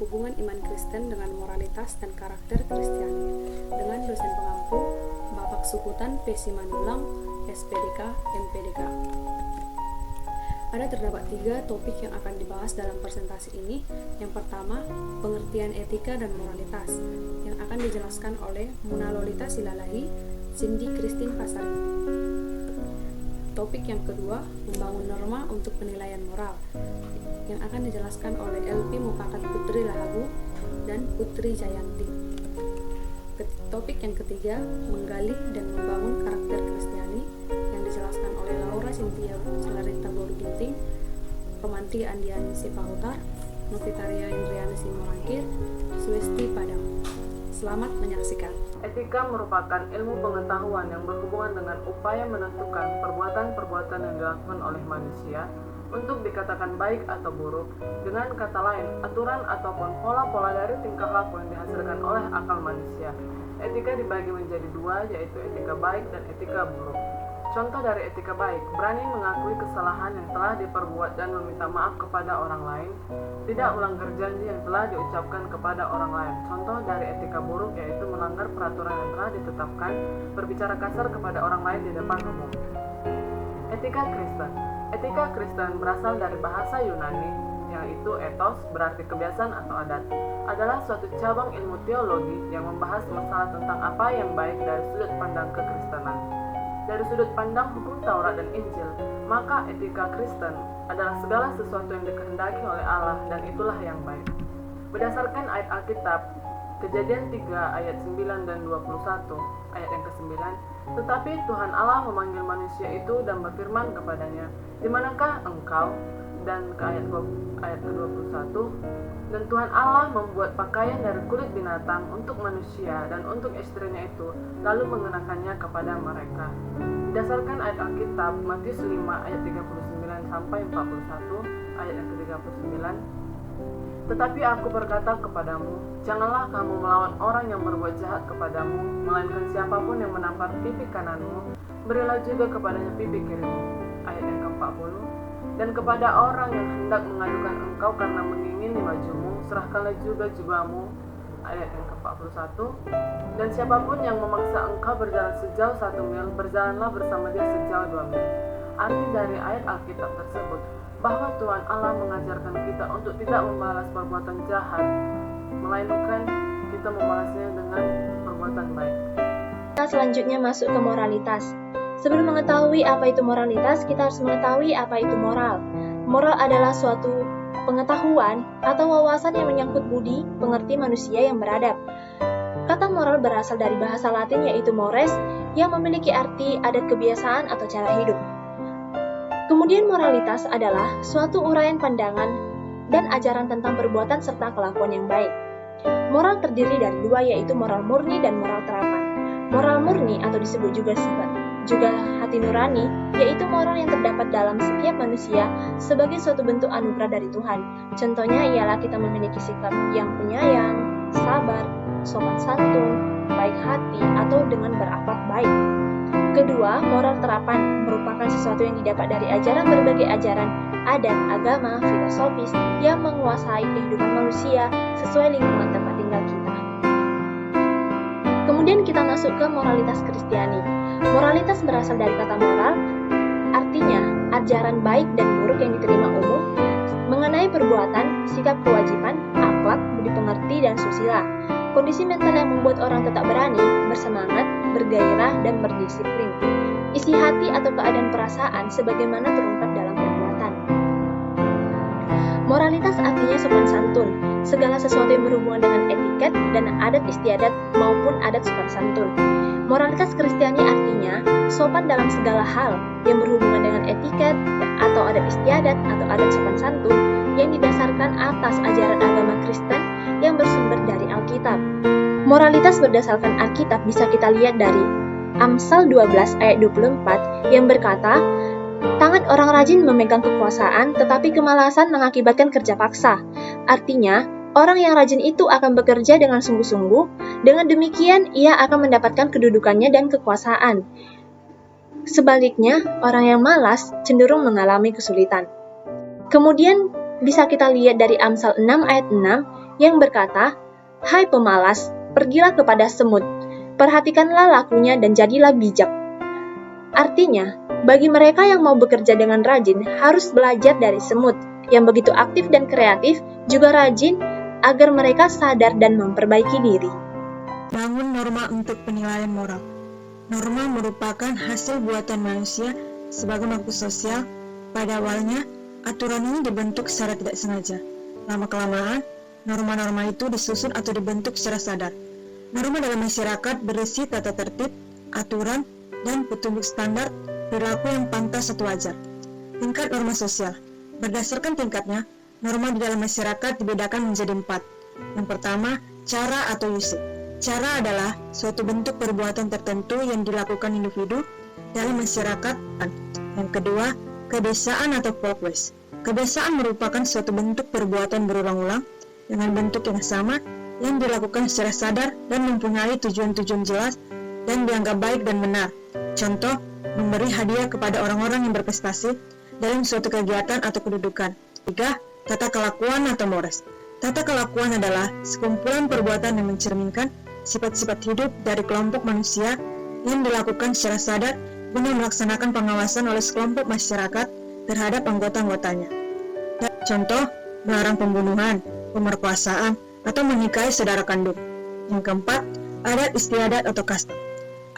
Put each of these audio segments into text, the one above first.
hubungan iman Kristen dengan moralitas dan karakter Kristiani dengan dosen pengampu Bapak Sukutan P. Simanulang, SPDK, MPDK. Ada terdapat 3 topik yang akan dibahas dalam presentasi ini. Yang pertama, pengertian etika dan moralitas, yang akan dijelaskan oleh Muna Lolita Silalahi, Cindy Christine Pasari. Topik yang kedua, membangun norma untuk penilaian moral, yang akan dijelaskan oleh LP Mupakat Putri Lahabu dan Putri Jayanti. Topik yang ketiga, menggali dan membangun karakter Kristiani, yang dijelaskan oleh Laura Cynthia Celarita Boru Ginting, Romanti Andiani Sipahutar, Novitaria Indriani Simorangkir, Swesti Padang. Selamat menyaksikan. Etika merupakan ilmu pengetahuan yang berhubungan dengan upaya menentukan perbuatan-perbuatan yang dilakukan oleh manusia untuk dikatakan baik atau buruk. Dengan kata lain, aturan ataupun pola-pola dari tingkah laku yang dihasilkan oleh akal manusia. Etika dibagi menjadi 2, yaitu etika baik dan etika buruk. Contoh dari etika baik, berani mengakui kesalahan yang telah diperbuat dan meminta maaf kepada orang lain, tidak melanggar janji yang telah diucapkan kepada orang lain. Contoh dari etika buruk yaitu melanggar peraturan yang telah ditetapkan, berbicara kasar kepada orang lain di depan umum. Etika Kristen. Etika Kristen berasal dari bahasa Yunani, yaitu ethos, berarti kebiasaan atau adat. Adalah suatu cabang ilmu teologi yang membahas masalah tentang apa yang baik dari sudut pandang kekristenan. Dari sudut pandang hukum Taurat dan Injil, maka etika Kristen adalah segala sesuatu yang dikehendaki oleh Allah dan itulah yang baik. Berdasarkan ayat Alkitab, Kejadian 3 ayat 9 dan 21, ayat yang ke-9, tetapi Tuhan Allah memanggil manusia itu dan berfirman kepadanya, "Di manakah engkau?" Dan ke ayat ke-21, dan Tuhan Allah membuat pakaian dari kulit binatang untuk manusia dan untuk istrinya itu, lalu mengenakannya kepada mereka. Berdasarkan ayat Alkitab, Matius 5 ayat 39 sampai 41, ayat yang ke-39, tetapi aku berkata kepadamu, janganlah kamu melawan orang yang berbuat jahat kepadamu, melainkan siapapun yang menampar pipi kananmu, berilah juga kepadanya pipi kirimu. Ayat yang ke-40, dan kepada orang yang hendak mengadukan engkau karena mengingini bajumu, serahkanlah juga jubahmu. Ayat yang ke-41, dan siapapun yang memaksa engkau berjalan sejauh 1 mil, berjalanlah bersama dia sejauh 2 mil. Arti dari ayat Alkitab tersebut bahwa Tuhan Allah mengajarkan kita untuk tidak membalas perbuatan jahat, melainkan kita membalasnya dengan perbuatan baik. Kita selanjutnya masuk ke moralitas. Sebelum mengetahui apa itu moralitas, kita harus mengetahui apa itu moral. Moral adalah suatu pengetahuan atau wawasan yang menyangkut budi, pengerti manusia yang beradab. Kata moral berasal dari bahasa Latin yaitu mores, yang memiliki arti adat kebiasaan atau cara hidup. Kemudian moralitas adalah suatu uraian pandangan dan ajaran tentang perbuatan serta kelakuan yang baik. Moral terdiri dari 2, yaitu moral murni dan moral terapan. Moral murni atau disebut juga hati nurani, yaitu moral yang terdapat dalam setiap manusia sebagai suatu bentuk anugerah dari Tuhan. Contohnya ialah kita memiliki sikap yang penyayang, sabar, sopan santun, baik hati, atau dengan berakhlak baik. Kedua, moral terapan merupakan sesuatu yang didapat dari ajaran berbagai ajaran, adat, agama, filosofis yang menguasai kehidupan manusia sesuai lingkungan tempat tinggal kita. Kemudian kita masuk ke moralitas Kristiani. Moralitas berasal dari kata moral, artinya ajaran baik dan buruk yang diterima umum mengenai perbuatan, sikap kewajiban, akhlak, budi pengerti, dan susila. Kondisi mental yang membuat orang tetap berani, bersemangat, bergairah, dan berdisiplin. Isi hati atau keadaan perasaan sebagaimana terungkap dalam perbuatan. Moralitas artinya sopan santun, segala sesuatu yang berhubungan dengan etiket dan adat istiadat maupun adat sopan santun. Moralitas Kristiani artinya sopan dalam segala hal yang berhubungan dengan etiket atau adat istiadat atau adat sopan santun yang didasarkan atas ajaran agama Kristen yang bersumber dari Alkitab. Moralitas berdasarkan Alkitab bisa kita lihat dari Amsal 12 ayat 24 yang berkata, tangan orang rajin memegang kekuasaan, tetapi kemalasan mengakibatkan kerja paksa. Artinya, orang yang rajin itu akan bekerja dengan sungguh-sungguh, dengan demikian ia akan mendapatkan kedudukannya dan kekuasaan. Sebaliknya, orang yang malas cenderung mengalami kesulitan. Kemudian bisa kita lihat dari Amsal 6 ayat 6 yang berkata, "Hai pemalas, pergilah kepada semut, perhatikanlah lakunya dan jadilah bijak." Artinya, bagi mereka yang mau bekerja dengan rajin harus belajar dari semut yang begitu aktif dan kreatif, juga rajin agar mereka sadar dan memperbaiki diri. Bangun norma untuk penilaian moral. Norma merupakan hasil buatan manusia sebagai makhluk sosial. Pada awalnya, aturan ini dibentuk secara tidak sengaja. Lama-kelamaan, norma-norma itu disusun atau dibentuk secara sadar. Norma dalam masyarakat berisi tata tertib, aturan, dan petunjuk standar perilaku yang pantas atau wajar. Tingkat norma sosial. Berdasarkan tingkatnya, norma di dalam masyarakat dibedakan menjadi 4. Yang pertama, cara atau usik. Cara adalah suatu bentuk perbuatan tertentu yang dilakukan individu dalam masyarakat. Yang kedua, kebiasaan atau folkways. Kebiasaan merupakan suatu bentuk perbuatan berulang-ulang dengan bentuk yang sama yang dilakukan secara sadar dan mempunyai tujuan-tujuan jelas dan dianggap baik dan benar. Contoh, memberi hadiah kepada orang-orang yang berprestasi dalam suatu kegiatan atau kedudukan. 3. Tata kelakuan atau mores. Tata kelakuan adalah sekumpulan perbuatan yang mencerminkan sifat-sifat hidup dari kelompok manusia yang dilakukan secara sadar guna melaksanakan pengawasan oleh sekelompok masyarakat terhadap anggota-anggotanya. Contoh, melarang pembunuhan, pemerkosaan, atau menikahi saudara kandung. Yang keempat, adat istiadat atau kasta.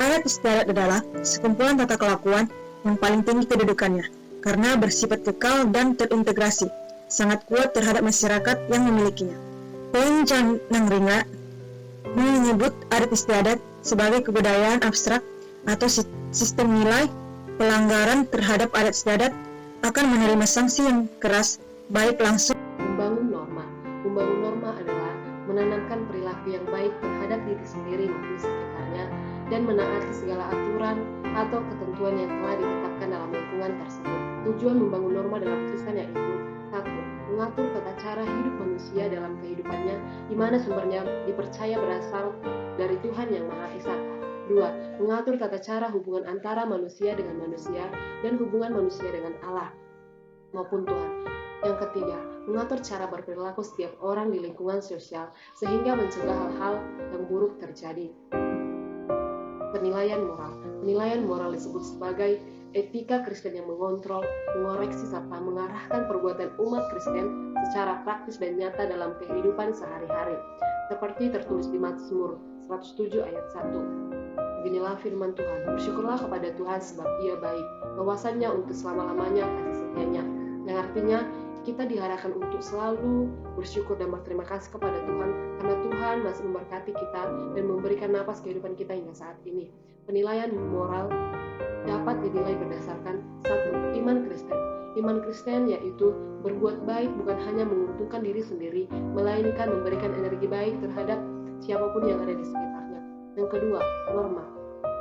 Adat istiadat adalah sekumpulan tata kelakuan yang paling tinggi kedudukannya, karena bersifat kekal dan terintegrasi, sangat kuat terhadap masyarakat yang memilikinya. Poin Canang Ringa menyebut adat istiadat sebagai kebudayaan abstrak atau sistem nilai. Pelanggaran terhadap adat istiadat akan menerima sanksi yang keras, baik langsung. Membangun norma. Membangun norma adalah menanamkan perilaku yang baik terhadap diri sendiri maupun sekitarnya dan menaati segala aturan atau ketentuan yang telah ditetapkan dalam lingkungan tersebut. Tujuan membangun norma dalam Kristen yaitu 1. Mengatur tata cara hidup manusia dalam kehidupannya, di mana sumbernya dipercaya berasal dari Tuhan yang Maha Esa. 2. Mengatur tata cara hubungan antara manusia dengan manusia dan hubungan manusia dengan Allah maupun Tuhan. Yang ketiga, mengatur cara berperilaku setiap orang di lingkungan sosial sehingga mencegah hal-hal yang buruk terjadi. Penilaian moral. Penilaian moral disebut sebagai etika Kristen yang mengontrol, mengoreksi, serta mengarahkan perbuatan umat Kristen secara praktis dan nyata dalam kehidupan sehari-hari. Seperti tertulis di Mazmur 107 ayat 1. Beginilah firman Tuhan, bersyukurlah kepada Tuhan sebab Ia baik, bahwasannya untuk selama-lamanya kasih setianya. Yang artinya, kita diharapkan untuk selalu bersyukur dan berterima kasih kepada Tuhan, karena Tuhan masih memberkati kita dan memberikan napas kehidupan kita hingga saat ini. Penilaian moral dapat dinilai berdasarkan 1. Iman Kristen. Iman Kristen yaitu berbuat baik bukan hanya menguntungkan diri sendiri, melainkan memberikan energi baik terhadap siapapun yang ada di sekitarnya. Yang kedua, norma.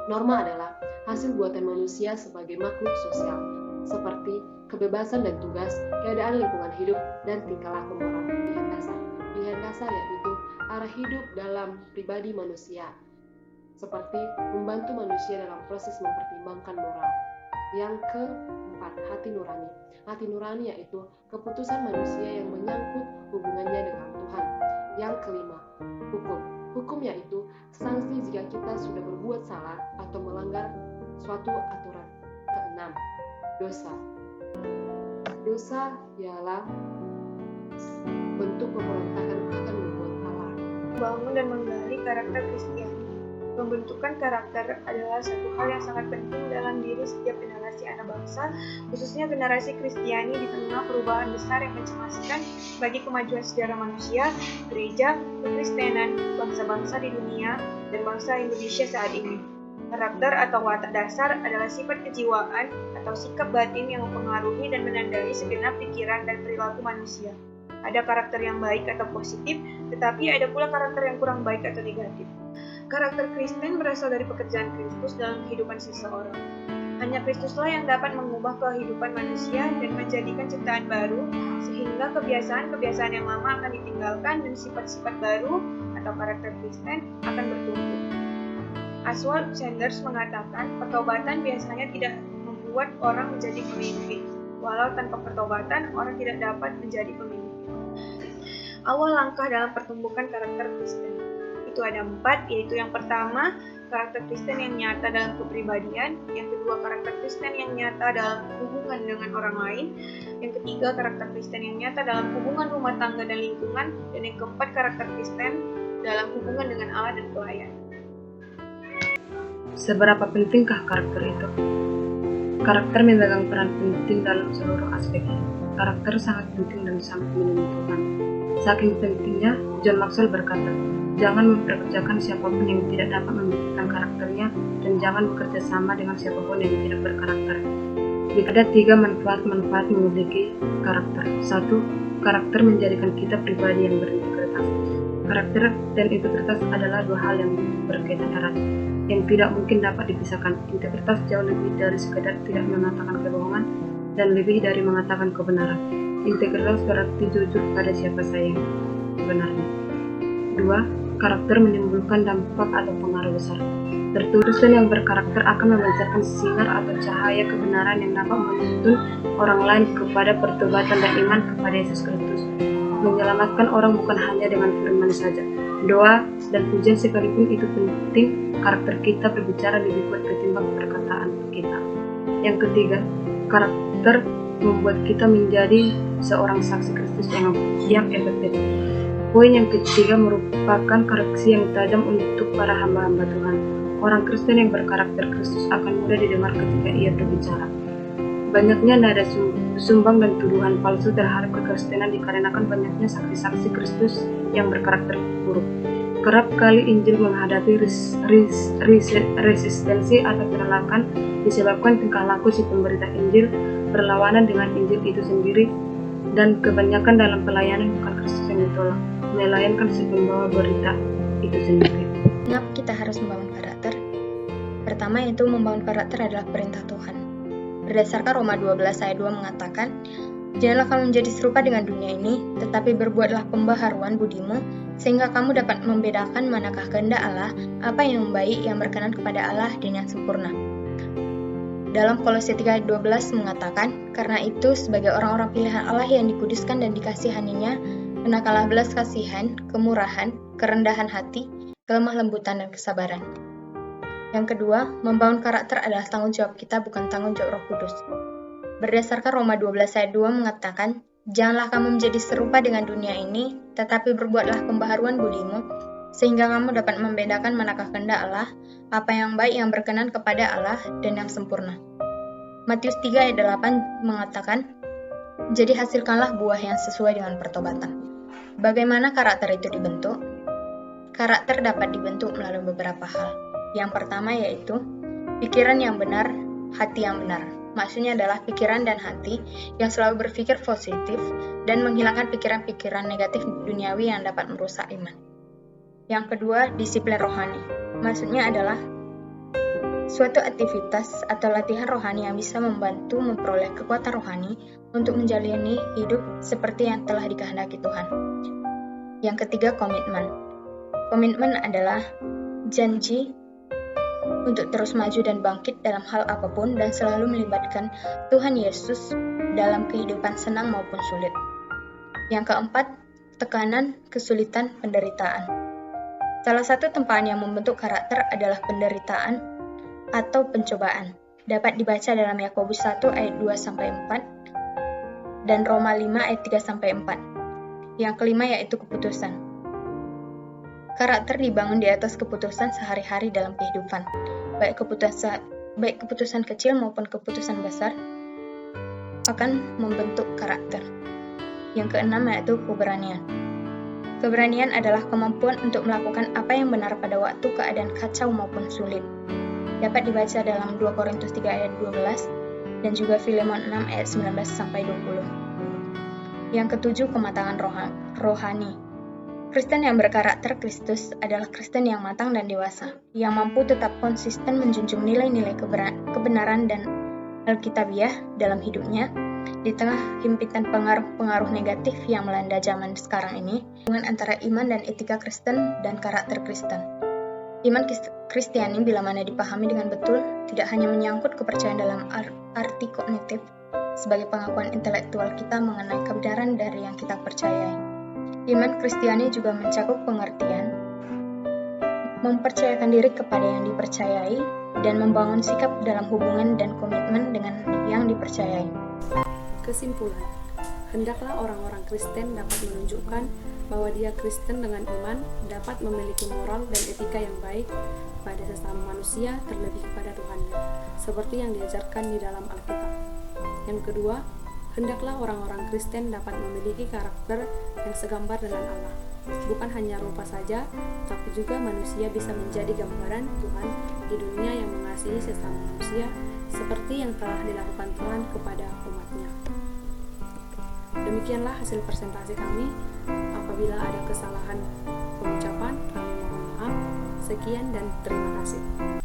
Norma adalah hasil buatan manusia sebagai makhluk sosial, seperti kebebasan dan tugas, keadaan lingkungan hidup, dan tingkah laku moral. Pilihan dasar. Pilihan dasar yaitu arah hidup dalam pribadi manusia, seperti membantu manusia dalam proses mempertimbangkan moral. Yang keempat, hati nurani. Hati nurani yaitu keputusan manusia yang menyangkut hubungannya dengan Tuhan. Yang kelima, hukum. Hukum yaitu sanksi jika kita sudah berbuat salah atau melanggar suatu aturan. Keenam, dosa. Dosa ialah bentuk pemberontakan akan membuat Allah. Membangun dan menggali karakter Kristiani. Pembentukan karakter adalah satu hal yang sangat penting dalam diri setiap generasi anak bangsa, khususnya generasi Kristiani di tengah perubahan besar yang mencemaskan bagi kemajuan sejarah manusia, gereja, kekristenan, bangsa-bangsa di dunia, dan bangsa Indonesia saat ini. Karakter atau watak dasar adalah sifat kejiwaan atau sikap batin yang mempengaruhi dan menandai segenap pikiran dan perilaku manusia. Ada karakter yang baik atau positif, tetapi ada pula karakter yang kurang baik atau negatif. Karakter Kristen berasal dari pekerjaan Kristus dalam kehidupan seseorang. Hanya Kristuslah yang dapat mengubah kehidupan manusia dan menjadikan ciptaan baru, sehingga kebiasaan-kebiasaan yang lama akan ditinggalkan dan sifat-sifat baru atau karakter Kristen akan bertumbuh. Oswald Sanders mengatakan, pertobatan biasanya tidak membuat orang menjadi pemimpin, walau tanpa pertobatan orang tidak dapat menjadi pemimpin. awal langkah dalam pertumbuhan karakter Kristen. Itu ada 4, yaitu yang pertama, karakter Kristen yang nyata dalam kepribadian, yang kedua, karakter Kristen yang nyata dalam hubungan dengan orang lain, yang ketiga, karakter Kristen yang nyata dalam hubungan rumah tangga dan lingkungan, dan yang keempat, karakter Kristen dalam hubungan dengan Allah dan pelayan. Seberapa pentingkah karakter itu? Karakter memegang peran penting dalam seluruh aspek hidup. Karakter sangat penting dan sangat menentukan. Saking pentingnya, John Maxwell berkata, jangan memperkerjakan siapapun yang tidak dapat membuktikan karakternya, dan jangan bekerja sama dengan siapapun yang tidak berkarakter. Ada 3 manfaat-manfaat memiliki karakter. 1. Karakter menjadikan kita pribadi yang berintegritas. Karakter dan integritas adalah 2 hal yang berkaitan erat, yang tidak mungkin dapat dipisahkan. Integritas jauh lebih dari sekedar tidak mengatakan kebohongan dan lebih dari mengatakan kebenaran. Integritas berarti jujur pada siapa saya sebenarnya. 2. Karakter menimbulkan dampak atau pengaruh besar. Kristen yang berkarakter akan memancarkan sinar atau cahaya kebenaran yang dapat menuntun orang lain kepada pertobatan dan iman kepada Yesus Kristus. Menyelamatkan orang bukan hanya dengan firman saja. Doa dan pujian sekalipun itu penting, karakter kita berbicara lebih kuat ketimbang perkataan kita. Yang ketiga, karakter membuat kita menjadi seorang saksi Kristus yang efektif. Poin yang ketiga merupakan koreksi yang tajam untuk para hamba-hamba Tuhan. Orang Kristen yang berkarakter Kristus akan mudah didengar ketika ia berbicara. Banyaknya nada sumbang dan tuduhan palsu terhadap kekristenan dikarenakan banyaknya saksi-saksi Kristus yang berkarakter buruk. Kerap kali Injil menghadapi resistensi atau penolakan disebabkan tingkah laku si pemberita Injil berlawanan dengan Injil itu sendiri, dan kebanyakan dalam pelayanan bukan Kristus yang ditolak, melainkan si pembawa berita itu sendiri. Mengapa kita harus membangun karakter? Pertama, yaitu membangun karakter adalah perintah Tuhan. Berdasarkan Roma 12 ayat 2 mengatakan, janganlah kamu menjadi serupa dengan dunia ini, tetapi berbuatlah pembaharuan budimu, sehingga kamu dapat membedakan manakah kehendak Allah, apa yang baik, yang berkenan kepada Allah, dan yang sempurna. Dalam Kolose 3 ayat 12 mengatakan, karena itu sebagai orang-orang pilihan Allah yang dikuduskan dan dikasihaninya, kenakanlah belas kasihan, kemurahan, kerendahan hati, kelemah lembutan, dan kesabaran. Yang kedua, membangun karakter adalah tanggung jawab kita, bukan tanggung jawab Roh Kudus. Berdasarkan Roma 12 ayat 2 mengatakan, janganlah kamu menjadi serupa dengan dunia ini, tetapi berbuatlah pembaharuan budimu, sehingga kamu dapat membedakan manakah kehendak Allah, apa yang baik, yang berkenan kepada Allah, dan yang sempurna. Matius 3 ayat 8 mengatakan, jadi hasilkanlah buah yang sesuai dengan pertobatan. Bagaimana karakter itu dibentuk? Karakter dapat dibentuk melalui beberapa hal. Yang pertama yaitu pikiran yang benar, hati yang benar. Maksudnya adalah pikiran dan hati yang selalu berpikir positif dan menghilangkan pikiran-pikiran negatif duniawi yang dapat merusak iman. Yang kedua, disiplin rohani. Maksudnya adalah suatu aktivitas atau latihan rohani yang bisa membantu memperoleh kekuatan rohani untuk menjalani hidup seperti yang telah dikehendaki Tuhan. Yang ketiga, komitmen. Komitmen adalah janji untuk terus maju dan bangkit dalam hal apapun dan selalu melibatkan Tuhan Yesus dalam kehidupan senang maupun sulit. Yang keempat, tekanan, kesulitan, penderitaan. Salah satu tempaan yang membentuk karakter adalah penderitaan atau pencobaan. Dapat dibaca dalam Yakobus 1 ayat 2-4 dan Roma 5 ayat 3-4. Yang kelima yaitu keputusan. Karakter dibangun di atas keputusan sehari-hari dalam kehidupan, baik keputusan kecil maupun keputusan besar akan membentuk karakter. Yang keenam yaitu keberanian. Keberanian adalah kemampuan untuk melakukan apa yang benar pada waktu keadaan kacau maupun sulit. Dapat dibaca dalam 2 Korintus 3 ayat 12 dan juga Filemon 6 ayat 19-20. Yang ketujuh, kematangan rohani. Kristen yang berkarakter Kristus adalah Kristen yang matang dan dewasa, yang mampu tetap konsisten menjunjung nilai-nilai kebenaran dan Alkitabiah dalam hidupnya, di tengah himpitan pengaruh-pengaruh negatif yang melanda zaman sekarang ini, hubungan antara iman dan etika Kristen dan karakter Kristen. Iman Kristiani bila mana dipahami dengan betul, tidak hanya menyangkut kepercayaan dalam arti kognitif, sebagai pengakuan intelektual kita mengenai kebenaran dari yang kita percayai. Iman Kristiani juga mencakup pengertian mempercayakan diri kepada yang dipercayai dan membangun sikap dalam hubungan dan komitmen dengan yang dipercayai. Kesimpulan, hendaklah orang-orang Kristen dapat menunjukkan bahwa dia Kristen dengan iman, dapat memiliki moral dan etika yang baik pada sesama manusia terlebih kepada Tuhannya, seperti yang diajarkan di dalam Alkitab. Yang kedua, hendaklah orang-orang Kristen dapat memiliki karakter yang segambar dengan Allah. Bukan hanya rupa saja, tapi juga manusia bisa menjadi gambaran Tuhan di dunia yang mengasihi sesama manusia seperti yang telah dilakukan Tuhan kepada umat-Nya. Demikianlah hasil presentasi kami. Apabila ada kesalahan pengucapan, kami mohon maaf. Sekian dan terima kasih.